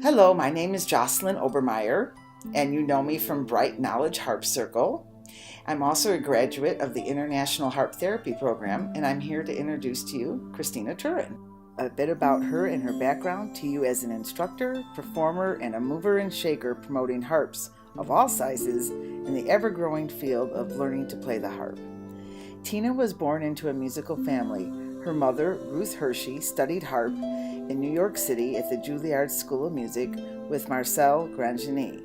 Hello, my name is Jocelyn Obermeyer, and you know me from Bright Knowledge Harp Circle. I'm also a graduate of the International Harp Therapy Program, and I'm here to introduce to you Christina Tourin. A bit about her and her background to you as an instructor, performer, and a mover and shaker promoting harps of all sizes in the ever-growing field of learning to play the harp. Tina was born into a musical family. Her mother, Ruth Hershey, studied harp in New York City at the Juilliard School of Music with Marcel Grangeny.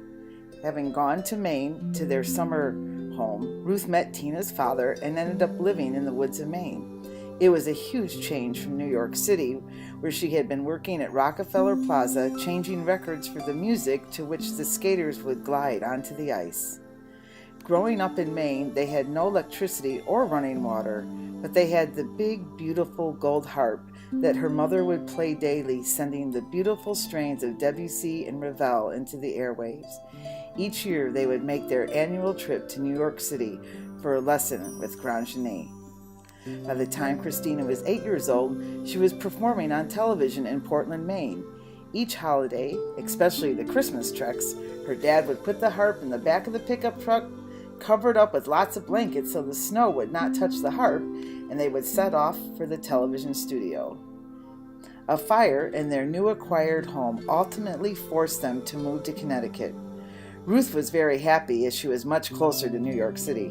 Having gone to Maine to their summer home, Ruth met Tina's father and ended up living in the woods of Maine. It was a huge change from New York City, where she had been working at Rockefeller Plaza, changing records for the music to which the skaters would glide onto the ice. Growing up in Maine, they had no electricity or running water, but they had the big, beautiful gold harp that her mother would play daily, sending the beautiful strains of Debussy and Ravel into the airwaves. Each year, they would make their annual trip to New York City for a lesson with Grangeny. By the time Christina was 8 years old, she was performing on television in Portland, Maine. Each holiday, especially the Christmas treks, her dad would put the harp in the back of the pickup truck, covered up with lots of blankets so the snow would not touch the harp, and they would set off for the television studio. A fire in their new acquired home ultimately forced them to move to Connecticut. Ruth was very happy as she was much closer to New York City.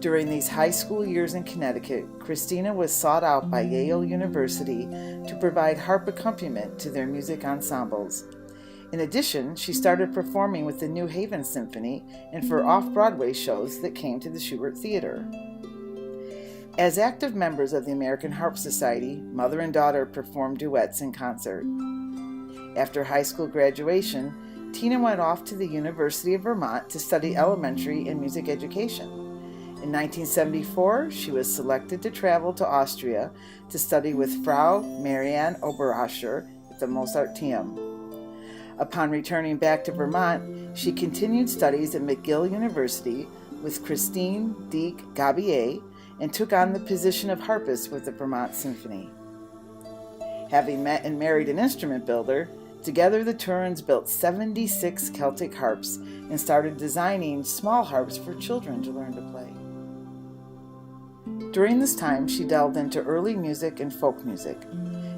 During these high school years in Connecticut, Christina was sought out by Yale University to provide harp accompaniment to their music ensembles. In addition, she started performing with the New Haven Symphony and for off-Broadway shows that came to the Shubert Theater. As active members of the American Harp Society, mother and daughter performed duets in concert. After high school graduation, Tina went off to the University of Vermont to study elementary and music education. In 1974, she was selected to travel to Austria to study with Frau Marianne Oberascher at the Mozarteum. Upon returning back to Vermont, she continued studies at McGill University with Christine Dieck-Gabier and took on the position of harpist with the Vermont Symphony. Having met and married an instrument builder, together the Tourins built 76 Celtic harps and started designing small harps for children to learn to play. During this time, she delved into early music and folk music.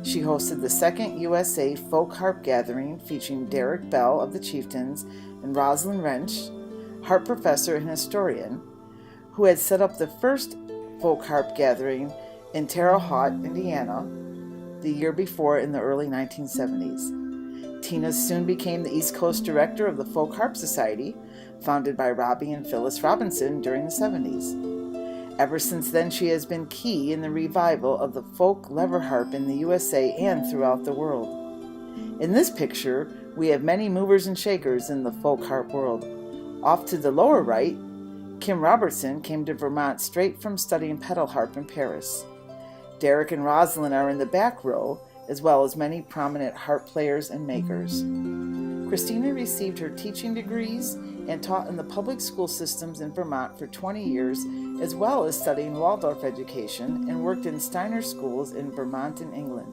She hosted the second USA Folk Harp Gathering featuring Derek Bell of the Chieftains and Rosalind Wrench, harp professor and historian, who had set up the first Folk Harp Gathering in Terre Haute, Indiana, the year before in the early 1970s. Tina soon became the East Coast director of the Folk Harp Society, founded by Robbie and Phyllis Robinson during the 70s. Ever since then, she has been key in the revival of the folk lever harp in the USA and throughout the world. In this picture, we have many movers and shakers in the folk harp world. Off to the lower right, Kim Robertson came to Vermont straight from studying pedal harp in Paris. Derek and Rosalind are in the back row, as well as many prominent harp players and makers. Christina received her teaching degrees and taught in the public school systems in Vermont for 20 years, as well as studying Waldorf education and worked in Steiner schools in Vermont and England.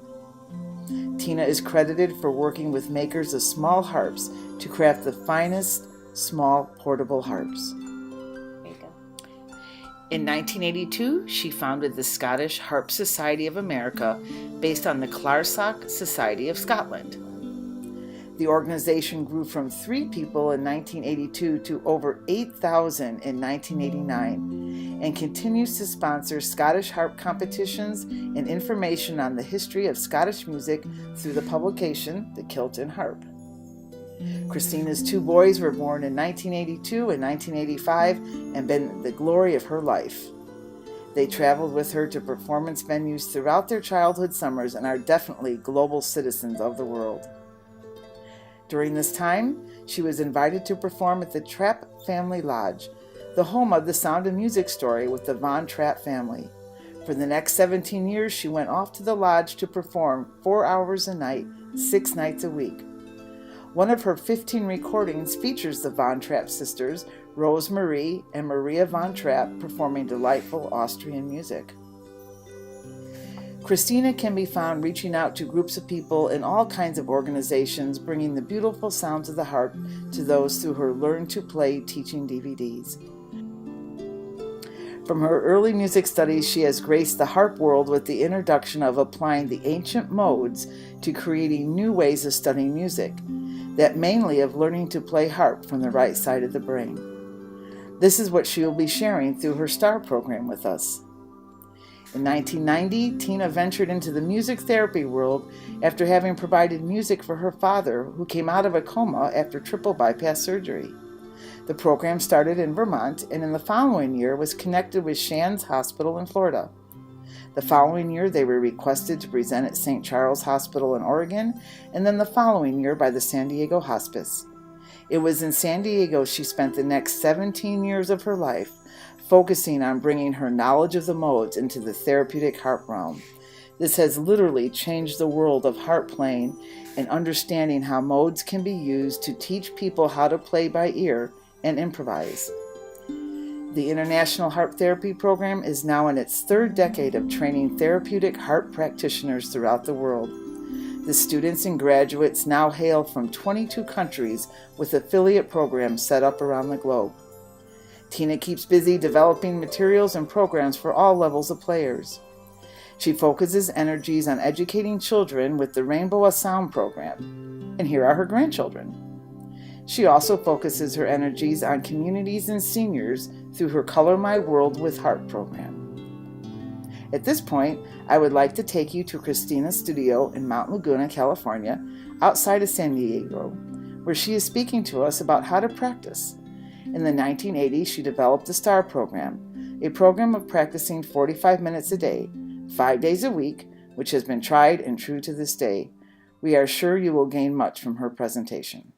Tina is credited for working with makers of small harps to craft the finest small portable harps. In 1982, she founded the Scottish Harp Society of America based on the Clarsach Society of Scotland. The organization grew from 3 people in 1982 to over 8,000 in 1989 and continues to sponsor Scottish harp competitions and information on the history of Scottish music through the publication The Kilt and Harp. Christina's 2 boys were born in 1982 and 1985 and been the glory of her life. They traveled with her to performance venues throughout their childhood summers and are definitely global citizens of the world. During this time, she was invited to perform at the Trapp Family Lodge, the home of the Sound of Music story with the Von Trapp family. For the next 17 years, she went off to the lodge to perform 4 hours a night, 6 nights a week. One of her 15 recordings features the Von Trapp sisters, Rose Marie and Maria Von Trapp, performing delightful Austrian music. Christina can be found reaching out to groups of people in all kinds of organizations, bringing the beautiful sounds of the harp to those through her Learn to Play teaching DVDs. From her early music studies, she has graced the harp world with the introduction of applying the ancient modes to creating new ways of studying music, that mainly of learning to play harp from the right side of the brain. This is what she will be sharing through her STAR program with us. In 1990, Tina ventured into the music therapy world after having provided music for her father, who came out of a coma after triple bypass surgery. The program started in Vermont, and in the following year was connected with Shands Hospital in Florida. The following year, they were requested to present at St. Charles Hospital in Oregon, and then the following year by the San Diego Hospice. It was in San Diego she spent the next 17 years of her life, focusing on bringing her knowledge of the modes into the therapeutic harp realm. This has literally changed the world of harp playing and understanding how modes can be used to teach people how to play by ear and improvise. The International Harp Therapy Program is now in its third decade of training therapeutic harp practitioners throughout the world. The students and graduates now hail from 22 countries with affiliate programs set up around the globe. Tina keeps busy developing materials and programs for all levels of players. She focuses energies on educating children with the Rainbow of Sound program, and here are her grandchildren. She also focuses her energies on communities and seniors through her Color My World with Harp program. At this point, I would like to take you to Christina's studio in Mount Laguna, California, outside of San Diego, where she is speaking to us about how to practice. In the 1980s, she developed the STAR program, a program of practicing 45 minutes a day, 5 days a week, which has been tried and true to this day. We are sure you will gain much from her presentation.